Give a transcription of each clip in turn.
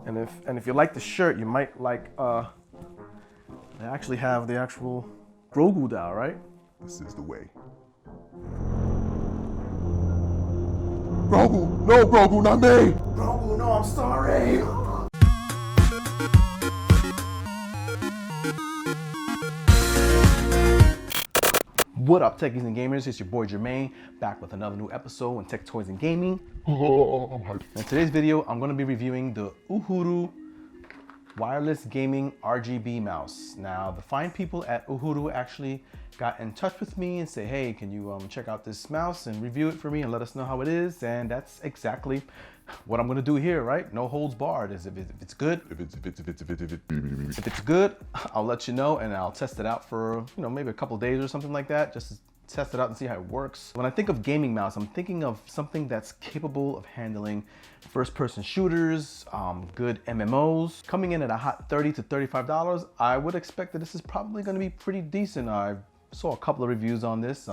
And if you like the shirt, you might like they actually have the actual Grogu dial, right? This is the way. Grogu! No, Grogu, not me! Grogu, no, I'm sorry! What up, techies and gamers? It's your boy Jermaine, back with another new episode on Tech Toys and Gaming. Oh, I'm hyped. In today's video, I'm going to be reviewing the Uhuru Wireless Gaming RGB mouse. Now, the fine people at Uhuru actually got in touch with me and say, hey, can you check out this mouse and review it for me and let us know how it is? And that's exactly what I'm going to do here, right? No holds barred. If it's good, if it's good, I'll let you know and I'll test it out for, maybe a couple days or something like that, just to test it out and see how it works. When I think of gaming mouse, I'm thinking of something that's capable of handling first-person shooters, good MMOs. Coming in at a hot $30 to $35, I would expect that this is probably going to be pretty decent. I saw a couple of reviews on this.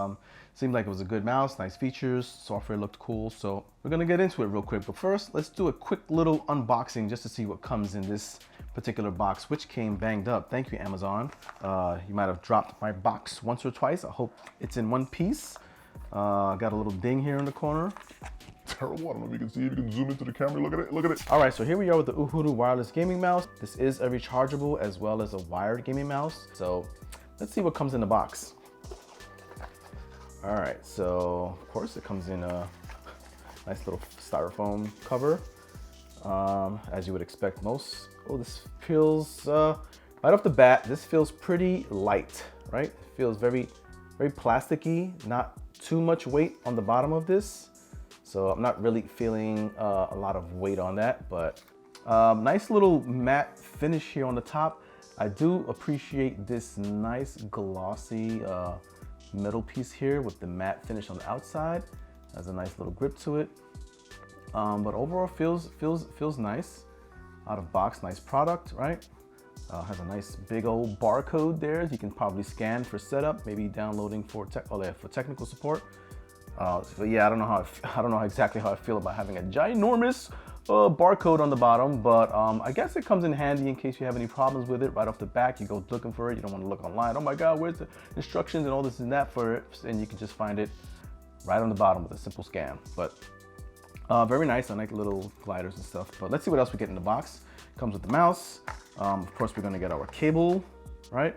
Seemed like it was a good mouse, nice features, software looked cool. So we're gonna get into it real quick. But first, let's do a quick little unboxing just to see what comes in this particular box, which came banged up. Thank you, Amazon. You might have dropped my box once or twice. I hope it's in one piece. Got a little ding here in the corner. Terrible. I don't know if you can see, if you can zoom into the camera. Look at it, look at it. All right, so here we are with the Uhuru Wireless Gaming Mouse. This is a rechargeable as well as a wired gaming mouse. So let's see what comes in the box. All right, so of course it comes in a nice little styrofoam cover, as you would expect most. Oh, this feels, right off the bat, this feels pretty light, right? It feels very, very plasticky, not too much weight on the bottom of this. So I'm not really feeling a lot of weight on that, but nice little matte finish here on the top. I do appreciate this nice glossy metal piece here with the matte finish on the outside. Has a nice little grip to it, but overall feels nice. Out of box, nice product, right? Has a nice big old barcode there. You can probably scan for setup, maybe downloading for technical support. So yeah, I don't know exactly how I feel about having a ginormous barcode on the bottom, but I guess it comes in handy in case you have any problems with it right off the back. You go looking for it, you don't want to look online, oh my god, where's the instructions and all this and that for it, and you can just find it right on the bottom with a simple scan. But very nice. I like little gliders and stuff. But let's see what else we get in the box. Comes with the mouse. Of course, we're going to get our cable, right?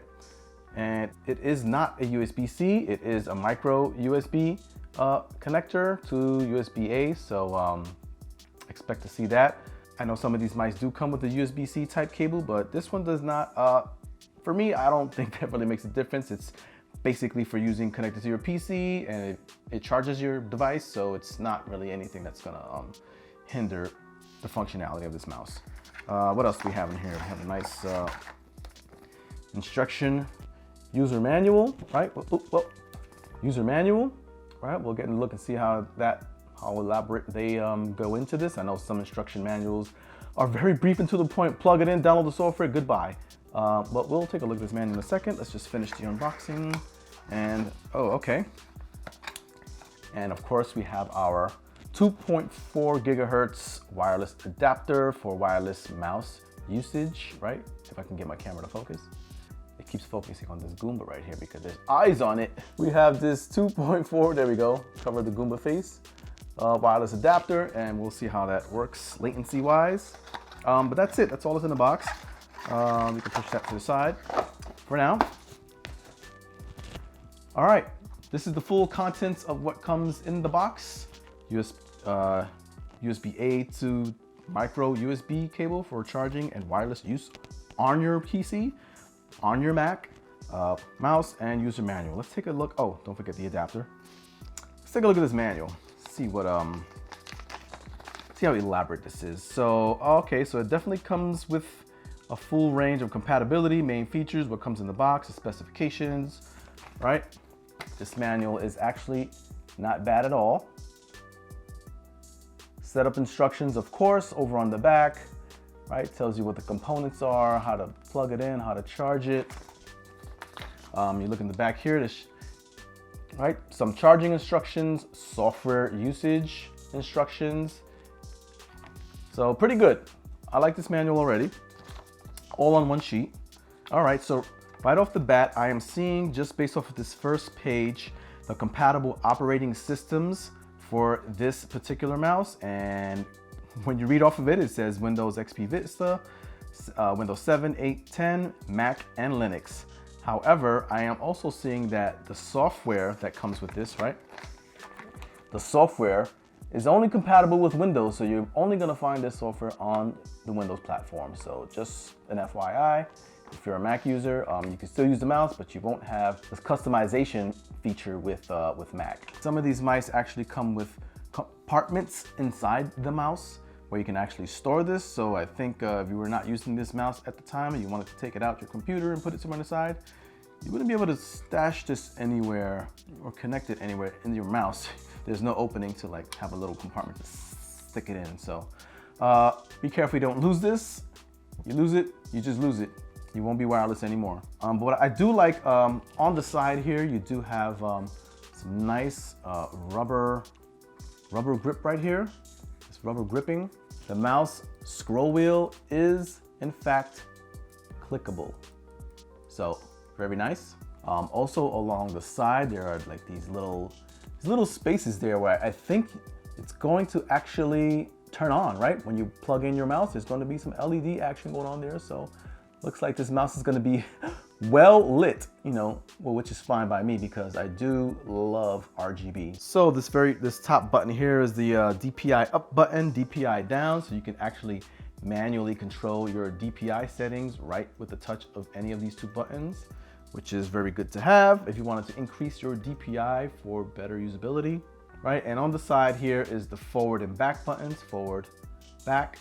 And it is not a USB-C, it is a micro USB connector to USB-A, so expect to see that. I know some of these mice do come with a USB-C type cable, but this one does not. For me, I don't think that really makes a difference. It's basically for using connected to your PC, and it charges your device, so it's not really anything that's gonna hinder the functionality of this mouse. What else do we have in here? We have a nice instruction user manual, right? User manual, right? We'll get a look and see how elaborate they go into this. I know some instruction manuals are very brief and to the point. Plug it in, download the software, goodbye. But we'll take a look at this manual in a second. Let's just finish the unboxing. And, oh, okay. And of course we have our 2.4 gigahertz wireless adapter for wireless mouse usage, right? If I can get my camera to focus. It keeps focusing on this Goomba right here because there's eyes on it. We have this 2.4, there we go, cover the Goomba face, wireless adapter, and we'll see how that works latency wise. But that's it, that's all that's in the box. You can push that to the side for now. All right, this is the full contents of what comes in the box. USB-A to micro USB cable for charging and wireless use on your PC, on your Mac, mouse, and user manual. Let's take a look. Oh, don't forget the adapter. Let's take a look at this manual. See what see how elaborate this is. So okay, so it definitely comes with a full range of compatibility, main features, what comes in the box, the specifications, right? This manual is actually not bad at all. Setup instructions, of course, over on the back, right? Tells you what the components are, how to plug it in, how to charge it. You look in the back here, right? Some charging instructions, software usage instructions. So pretty good. I like this manual already. All on one sheet. All right, so right off the bat, I am seeing, just based off of this first page, the compatible operating systems for this particular mouse. And when you read off of it, it says Windows XP Vista, Windows 7, 8, 10, Mac, and Linux. However, I am also seeing that the software that comes with this, right? The software is only compatible with Windows, so you're only gonna find this software on the Windows platform. So just an FYI, if you're a Mac user, you can still use the mouse, but you won't have this customization feature with Mac. Some of these mice actually come with compartments inside the mouse where you can actually store this. So I think if you were not using this mouse at the time and you wanted to take it out your computer and put it somewhere on the side, you wouldn't be able to stash this anywhere or connect it anywhere in your mouse. There's no opening to like have a little compartment to stick it in. So be careful you don't lose this. You lose it, you just lose it. You won't be wireless anymore. But what I do like, on the side here, you do have some nice rubber grip right here. This rubber gripping. The mouse scroll wheel is in fact clickable. So very nice. Also along the side, there are like these little spaces there where I think it's going to actually turn on, right? When you plug in your mouse, there's going to be some LED action going on there. So looks like this mouse is going to be well lit, you know, well, which is fine by me because I do love RGB. So this top button here is the DPI up button, DPI down, so you can actually manually control your DPI settings right with the touch of any of these two buttons, which is very good to have if you wanted to increase your DPI for better usability, right? And on the side here is the forward and back buttons, forward, back.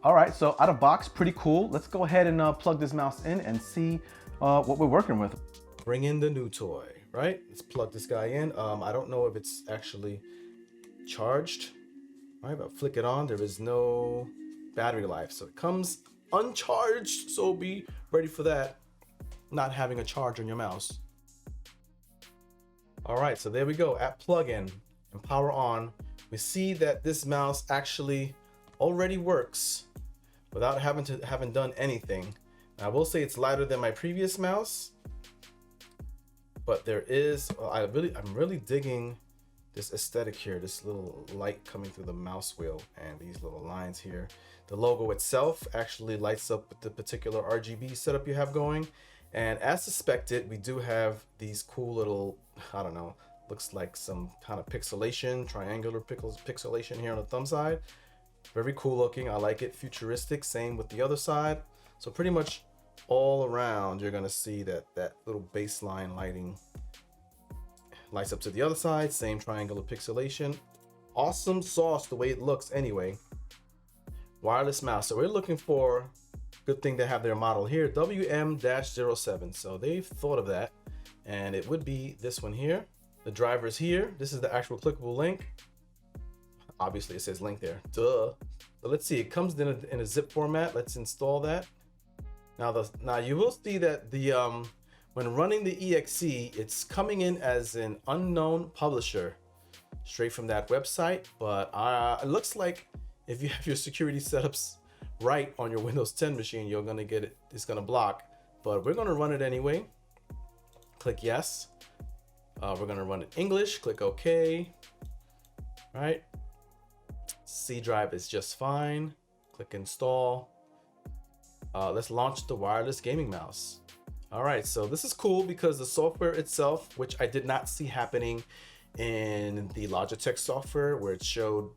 All right, so out of box, pretty cool. Let's go ahead and plug this mouse in and see what we're working with. Bring in the new toy, right? Let's plug this guy in. I don't know if it's actually charged, right? But flick it on, there is no battery life. So it comes uncharged, so be ready for that. Not having a charge on your mouse. All right, so there we go. At plug-in and power on, we see that this mouse actually already works without having done anything. Now, I will say it's lighter than my previous mouse, but there is, I'm really digging this aesthetic here, this little light coming through the mouse wheel and these little lines here. The logo itself actually lights up with the particular RGB setup you have going. And as suspected, we do have these cool little, I don't know, looks like some kind of pixelation, triangular pixelation here on the thumb side. Very cool looking, I like it, futuristic, same with the other side. So pretty much all around, you're gonna see that little baseline lighting lights up to the other side, same triangular pixelation. Awesome sauce the way it looks anyway. Wireless mouse, so we're looking for, good thing to have their model here, WM-07. So they've thought of that, and it would be this one here. The driver's here. This is the actual clickable link. Obviously it says link there, duh. But let's see, it comes in a zip format. Let's install that. Now you will see that the when running the exe, it's coming in as an unknown publisher straight from that website. But it looks like if you have your security setups right on your Windows 10 machine, you're gonna get it, it's gonna block, but we're gonna run it anyway. Click yes. We're gonna run it English, click OK. Right, C drive is just fine. Click install. Let's launch the wireless gaming mouse. All right, so this is cool because the software itself, which I did not see happening in the Logitech software where it showed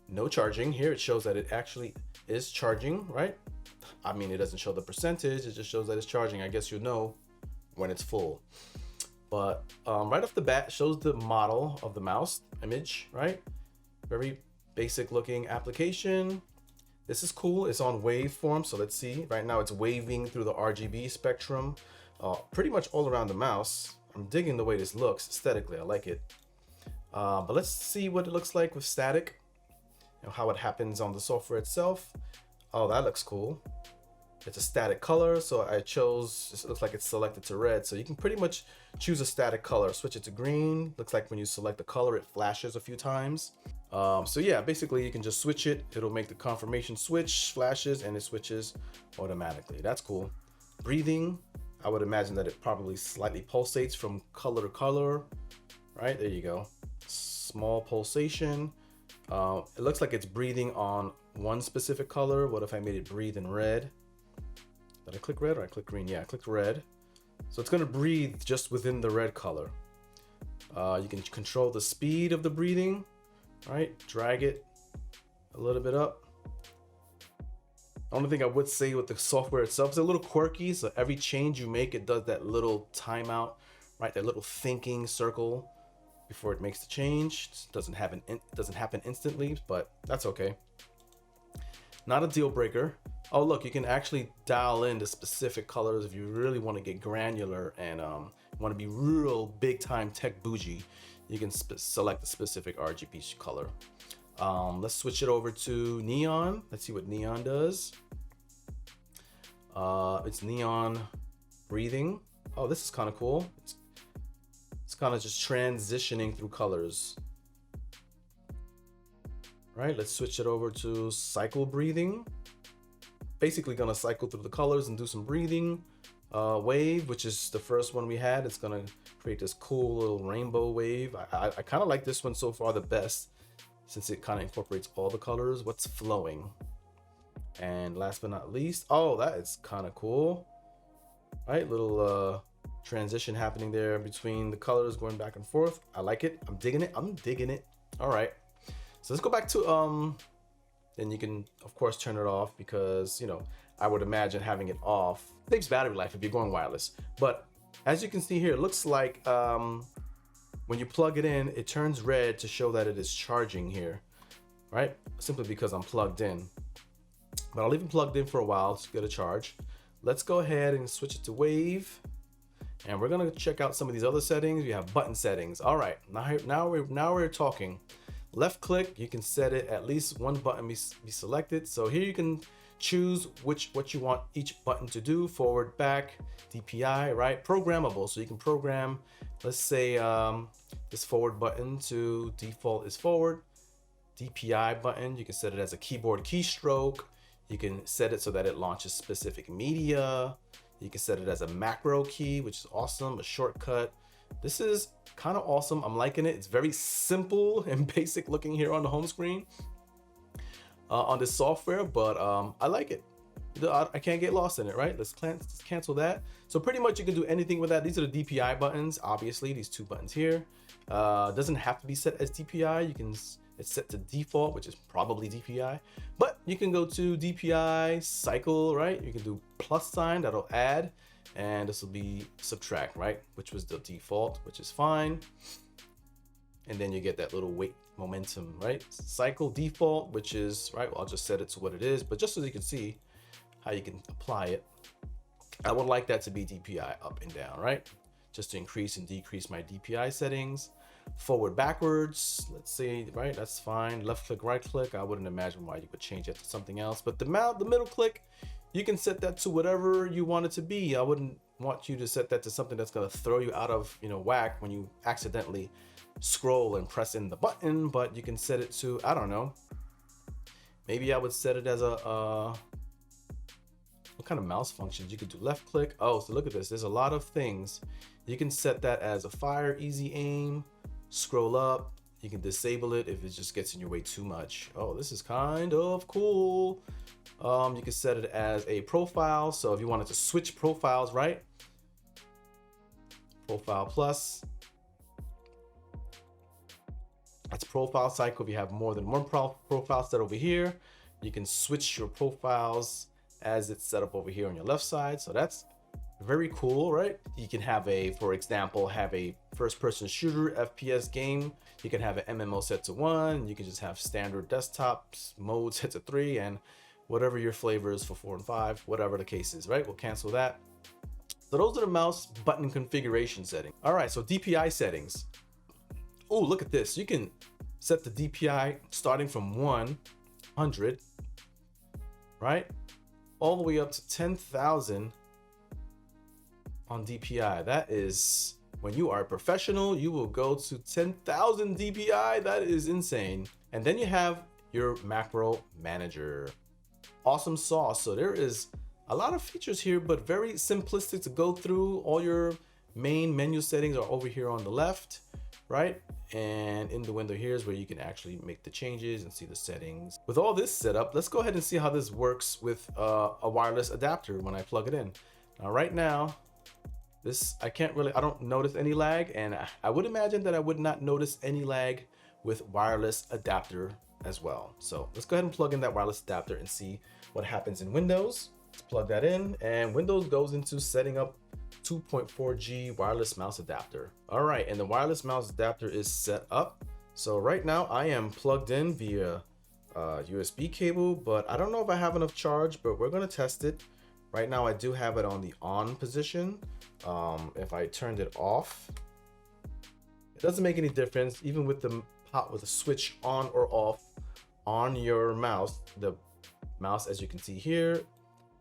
no charging, here it shows that it actually is charging, right? I mean, it doesn't show the percentage, it just shows that it's charging. I guess you know when it's full. But right off the bat, it shows the model of the mouse image, right? Very basic looking application. This is cool, it's on waveform, so let's see. Right now it's waving through the RGB spectrum, pretty much all around the mouse. I'm digging the way this looks aesthetically, I like it. But let's see what it looks like with static. You know, how it happens on the software itself. Oh, that looks cool. It's a static color, so I chose, it looks like it's selected to red. So you can pretty much choose a static color, switch it to green. Looks like when you select the color, it flashes a few times. So yeah, basically you can just switch it. It'll make the confirmation switch, flashes, and it switches automatically. That's cool. Breathing, I would imagine that it probably slightly pulsates from color to color. Right, there you go. Small pulsation. It looks like it's breathing on one specific color. What if I made it breathe in red? Did I click red or I click green? Yeah, I clicked red. So it's gonna breathe just within the red color. You can control the speed of the breathing, right? Drag it a little bit up. The only thing I would say with the software itself is a little quirky. So every change you make, it does that little timeout, right? That little thinking circle before it makes the change. It doesn't happen instantly, but that's okay. Not a deal breaker. Oh, look, you can actually dial in the specific colors if you really want to get granular and want to be real big time tech bougie. You can select a specific RGB color. Let's switch it over to neon. Let's see what neon does. It's neon breathing. Oh, this is kind of cool. It's kind of just transitioning through colors. Right, let's switch it over to cycle breathing. Basically gonna cycle through the colors and do some breathing. Wave, which is the first one we had, it's gonna create this cool little rainbow wave. I kind of like this one so far the best, since it kind of incorporates all the colors. What's flowing? And last but not least, oh, that is kind of cool. Right, little transition happening there between the colors going back and forth. I like it. I'm digging it. All right. So let's go back to, then you can, of course, turn it off because, you know, I would imagine having it off saves battery life if you're going wireless. But as you can see here, it looks like when you plug it in, it turns red to show that it is charging here, right? Simply because I'm plugged in. But I'll leave it plugged in for a while to get a charge. Let's go ahead and switch it to wave. And we're gonna check out some of these other settings. We have button settings. All right, now we're talking. Left click, you can set it at least one button be selected. So here you can choose what you want each button to do, forward, back, DPI, right? Programmable, so you can program, let's say this forward button to default is forward. DPI button, you can set it as a keyboard keystroke. You can set it so that it launches specific media. You can set it as a macro key, which is awesome, a shortcut. This is kind of awesome. I'm liking it. It's very simple and basic looking here on the home screen on this software, but I like it. I can't get lost in it, right? Let's cancel that. So pretty much you can do anything with that. These are the DPI buttons, obviously, these two buttons here. Doesn't have to be set as DPI. It's set to default, which is probably DPI, but you can go to DPI, cycle, right? You can do plus sign, that'll add, and this will be subtract, right? Which was the default, which is fine. And then you get that little weight momentum, right? Cycle default, which is, right, well, I'll just set it to what it is, but just so you can see how you can apply it, I would like that to be DPI up and down, right? Just to increase and decrease my DPI settings. Forward, backwards, let's see, right? That's fine. Left click, right click. I wouldn't imagine why you would change it to something else. But the middle click, you can set that to whatever you want it to be. I wouldn't want you to set that to something that's gonna throw you out of, you know, whack when you accidentally scroll and press in the button. But you can set it to, I don't know. Maybe I would set it as a what kind of mouse functions? You could do left click. Oh, so look at this. There's a lot of things. You can set that as a fire, easy aim. Scroll up, you can disable it if it just gets in your way too much. Oh, this is kind of cool. You can set it as a profile. So if you wanted to switch profiles, right? Profile plus. That's profile cycle. If you have more than one profile set over here, you can switch your profiles as it's set up over here on your left side. So that's very cool, right? You can have for example, have a first-person shooter FPS game. You can have an MMO set to 1. You can just have standard desktop mode set to 3, and whatever your flavor is for 4 and 5, whatever the case is, right? We'll cancel that. So those are the mouse button configuration settings. All right, so DPI settings. Oh, look at this. You can set the DPI starting from 100, right? all the way up to 10,000 on DPI. That is, when you are a professional, you will go to 10,000 DPI. That is insane. And then you have your macro manager. Awesome sauce. So there is a lot of features here, but very simplistic to go through. All your main menu settings are over here on the left, right? And in the window here is where you can actually make the changes and see the settings. With all this set up, let's go ahead and see how this works with a wireless adapter when I plug it in. Now, right now, I don't notice any lag, and I would imagine that I would not notice any lag with wireless adapter as well. So let's go ahead and plug in that wireless adapter and see what happens in Windows. Let's plug that in, and Windows goes into setting up 2.4G wireless mouse adapter. All right, and the wireless mouse adapter is set up. So right now I am plugged in via USB cable, but I don't know if I have enough charge, but we're gonna test it. Right now I do have it on the on position. If I turned it off, it doesn't make any difference. Even with the switch on or off on your mouse, the mouse, as you can see here,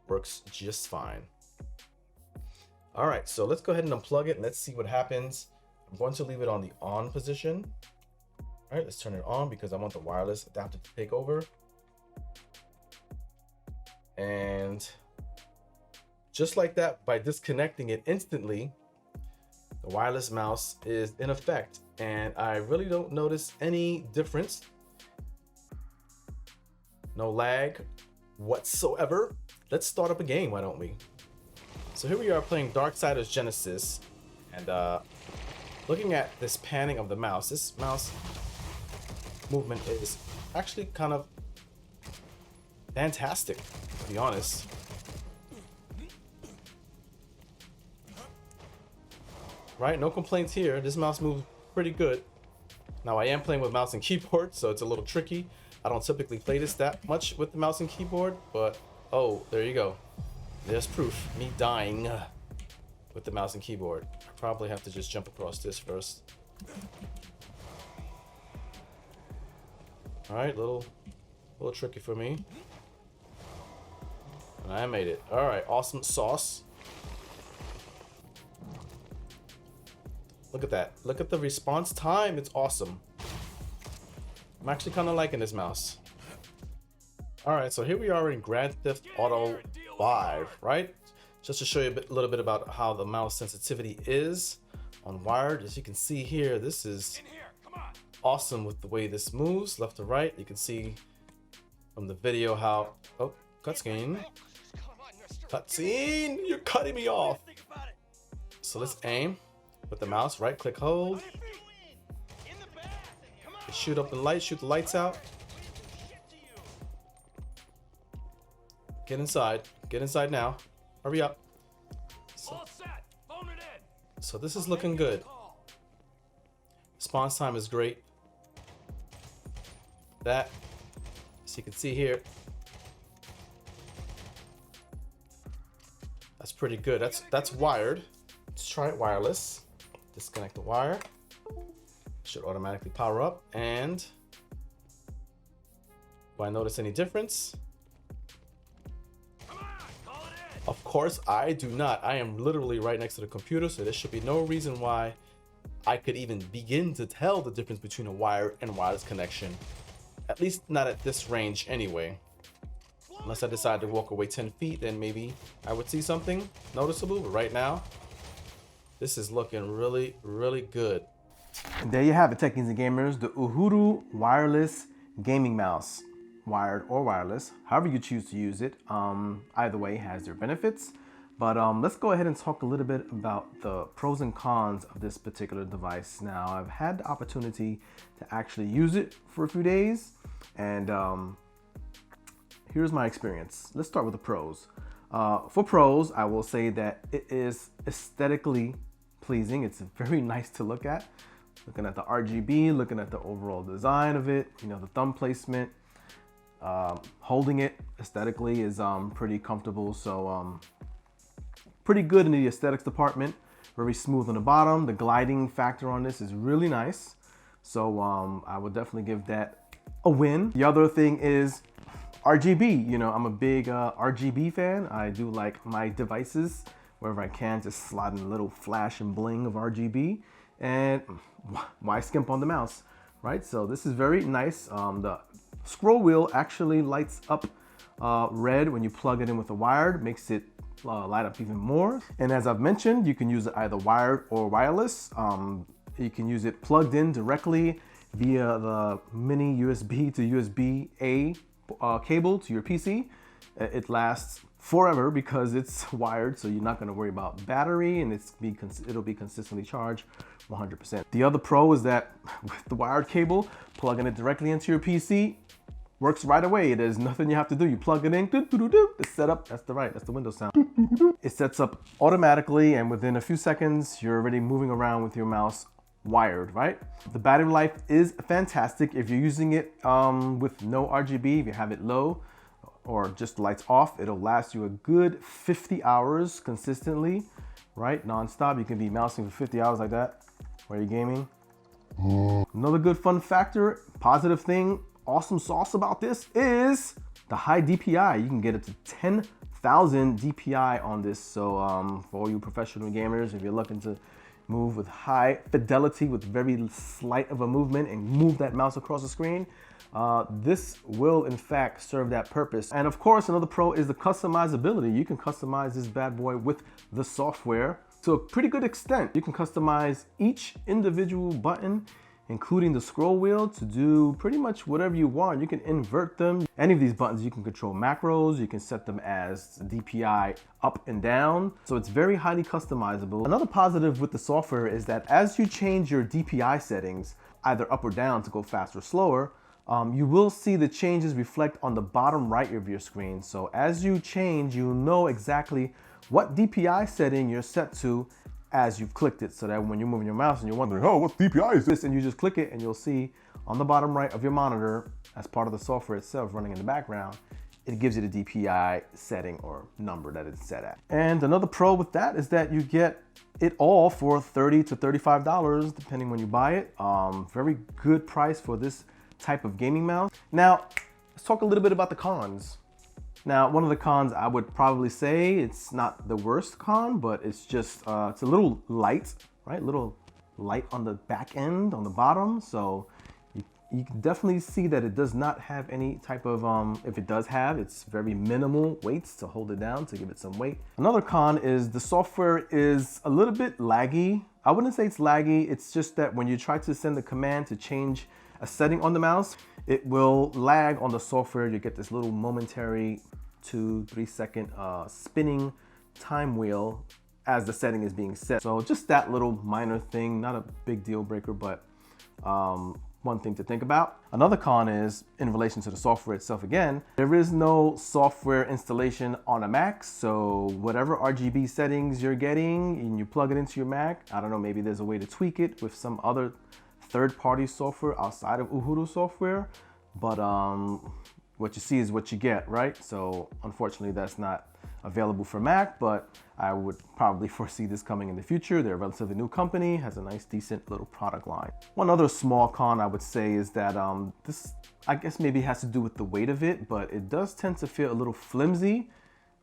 works just fine. All right, so let's go ahead and unplug it and let's see what happens. I'm going to leave it on the on position. All right, let's turn it on because I want the wireless adapter to take over. And just like that, by disconnecting it instantly, the wireless mouse is in effect, and I really don't notice any difference. No lag whatsoever. Let's start up a game, why don't we? So here we are playing Darksiders Genesis, and looking at this panning of the mouse. This mouse movement is actually kind of fantastic, to be honest. Right, no complaints here. This mouse moves pretty good. Now I am playing with mouse and keyboard, so it's a little tricky. I don't typically play this that much with the mouse and keyboard, but oh, there you go. There's proof, me dying with the mouse and keyboard. I probably have to just jump across this first. All right, little tricky for me. And I made it. All right, awesome sauce. Look at that. Look at the response time. It's awesome. I'm actually kind of liking this mouse. All right, so here we are in Grand Theft Auto 5, right? Just to show you a little bit about how the mouse sensitivity is on wired. As you can see here, this is awesome with the way this moves left to right. You can see from the video how, oh, cutscene. Cutscene, you're cutting me off. So let's aim with the mouse, right click, hold. Shoot up the light, shoot the lights out. Get inside now. Hurry up. So this is looking good. Response time is great. That, as you can see here, that's pretty good. That's wired. Let's try it wireless. Disconnect the wire. Should automatically power up. And do I notice any difference? Of course I do not. I am literally right next to the computer, so there should be no reason why I could even begin to tell the difference between a wired and wireless connection. At least not at this range anyway. Unless I decide to walk away 10 feet, then maybe I would see something noticeable. But right now, this is looking really, really good. And there you have it, techies and gamers, the Uhuru Wireless Gaming Mouse. Wired or wireless, however you choose to use it. Either way has their benefits. But let's go ahead and talk a little bit about the pros and cons of this particular device. Now, I've had the opportunity to actually use it for a few days, and here's my experience. Let's start with the pros. For pros, I will say that it is aesthetically pleasing. It's very nice to look at. Looking at the RGB, looking at the overall design of it, you know, the thumb placement. Holding it aesthetically is pretty comfortable, so pretty good in the aesthetics department. Very smooth on the bottom. The gliding factor on this is really nice, so I would definitely give that a win. The other thing is RGB. You know, I'm a big RGB fan. I do like my devices, wherever I can, just slide in a little flash and bling of RGB. And why skimp on the mouse, right? So this is very nice. The scroll wheel actually lights up red when you plug it in with a wired, makes it light up even more. And as I've mentioned, you can use it either wired or wireless. You can use it plugged in directly via the mini USB to USB-A cable to your PC. It lasts forever because it's wired, so you're not going to worry about battery, and it'll be consistently charged 100%. The other pro is that with the wired cable, plugging it directly into your PC works right away. There's nothing you have to do. You plug it in, it's set up. That's the Windows sound. It sets up automatically, and within a few seconds, you're already moving around with your mouse wired, right? The battery life is fantastic. If you're using it with no RGB, if you have it low or just lights off, it'll last you a good 50 hours consistently, right? Non-stop. You can be mousing for 50 hours like that while you're gaming. Another good fun factor, positive thing, awesome sauce about this is the high DPI. You can get it to 10,000 DPI on this. So for all you professional gamers, if you're looking to move with high fidelity with very slight of a movement and move that mouse across the screen, this will in fact serve that purpose. And of course, another pro is the customizability. You can customize this bad boy with the software to a pretty good extent. You can customize each individual button, including the scroll wheel, to do pretty much whatever you want. You can invert them. Any of these buttons, you can control macros. You can set them as DPI up and down. So it's very highly customizable. Another positive with the software is that as you change your DPI settings, either up or down to go faster or slower, you will see the changes reflect on the bottom right of your screen. So as you change, you'll know exactly what DPI setting you're set to as you've clicked it, so that when you're moving your mouse and you're wondering, oh, what DPI is this? And you just click it and you'll see on the bottom right of your monitor, as part of the software itself running in the background, it gives you the DPI setting or number that it's set at. And another pro with that is that you get it all for $30 to $35, depending when you buy it. Very good price for this type of gaming mouse. Now, let's talk a little bit about the cons. Now, one of the cons I would probably say, it's not the worst con, but it's just, it's a little light, right? A little light on the back end, on the bottom. So you can definitely see that it does not have any type of, if it does have, it's very minimal weights to hold it down, to give it some weight. Another con is the software is a little bit laggy. I wouldn't say it's laggy. It's just that when you try to send the command to change a setting on the mouse, it will lag on the software. You get this little momentary 2-3 second spinning time wheel as the setting is being set. So just that little minor thing, not a big deal breaker, but one thing to think about. Another con is in relation to the software itself. Again, there is no software installation on a Mac. So whatever RGB settings you're getting and you plug it into your Mac, I don't know, maybe there's a way to tweak it with some other third-party software outside of Uhuru software, but what you see is what you get, right? So unfortunately, that's not available for Mac, but I would probably foresee this coming in the future. They're a relatively new company, has a nice, decent little product line. One other small con I would say is that this, I guess maybe has to do with the weight of it, but it does tend to feel a little flimsy.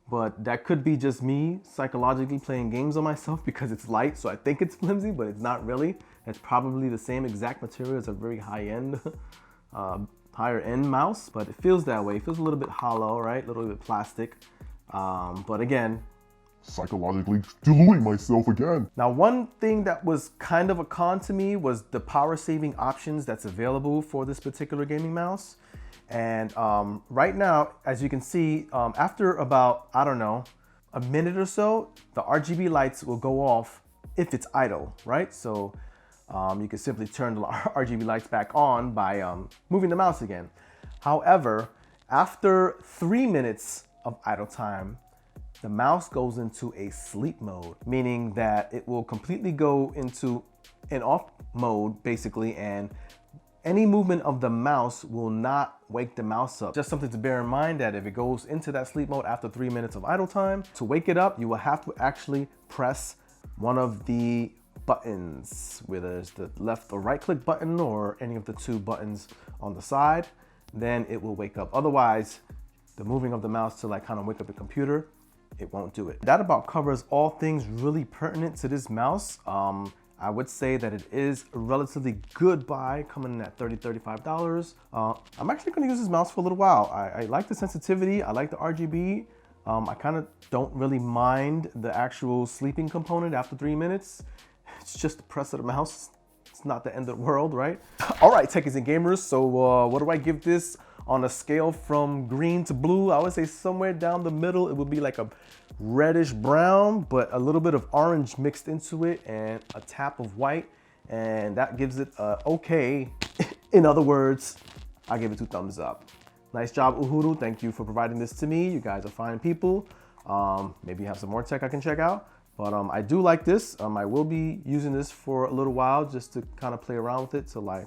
But that could be just me psychologically playing games on myself because it's light, so I think it's flimsy, but it's not really. It's probably the same exact material as a very high-end, higher end mouse, but it feels that way. It feels a little bit hollow, right? A little bit plastic. But again, psychologically deluding myself again. Now, one thing that was kind of a con to me was the power saving options that's available for this particular gaming mouse. And right now, as you can see, after about, I don't know, a minute or so, the RGB lights will go off if it's idle, right? So you can simply turn the RGB lights back on by moving the mouse again. However, after 3 minutes of idle time, the mouse goes into a sleep mode, meaning that it will completely go into an off mode, basically, and any movement of the mouse will not wake the mouse up. Just something to bear in mind, that if it goes into that sleep mode after 3 minutes of idle time, to wake it up, you will have to actually press one of the buttons, whether it's the left or right click button or any of the two buttons on the side, then it will wake up. Otherwise, the moving of the mouse to like kind of wake up the computer, it won't do it. That about covers all things really pertinent to this mouse. I would say that it is a relatively good buy, coming in at $30, $35. I'm actually gonna use this mouse for a little while. I like the sensitivity, I like the RGB. I kind of don't really mind the actual sleeping component after 3 minutes. It's just the press of the mouse. It's not the end of the world, right? All right, techies and gamers, so what do I give this on a scale from green to blue? I would say somewhere down the middle. It would be like a reddish brown, but a little bit of orange mixed into it and a tap of white. And that gives it a okay. In other words, I give it 2 thumbs up. Nice job, Uhuru. Thank you for providing this to me. You guys are fine people. Maybe you have some more tech I can check out. But I do like this. I will be using this for a little while just to kind of play around with it till I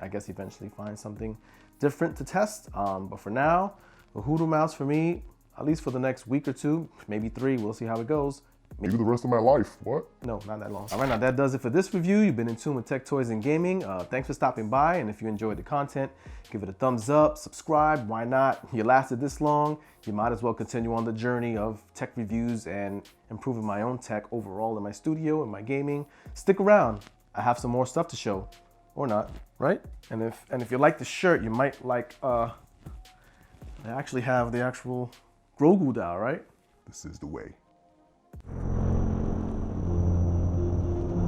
guess eventually find something different to test. But for now, Uhuru mouse for me, at least for the next week or 2, maybe 3, we'll see how it goes. Maybe the rest of my life. What? No, not that long. All right, now that does it for this review. You've been in tune with Tech Toys and Gaming. Thanks for stopping by, and if you enjoyed the content, give it a thumbs up, subscribe, why not? You lasted this long, you might as well continue on the journey of tech reviews and improving my own tech overall in my studio and my gaming. Stick around, I have some more stuff to show, or not, right? And if you like the shirt, you might like, they actually have the actual Grogu doll, right? This is the way.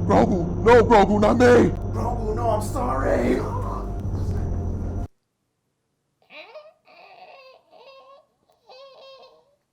Grogu! No, Grogu, not me! Grogu, no, I'm sorry.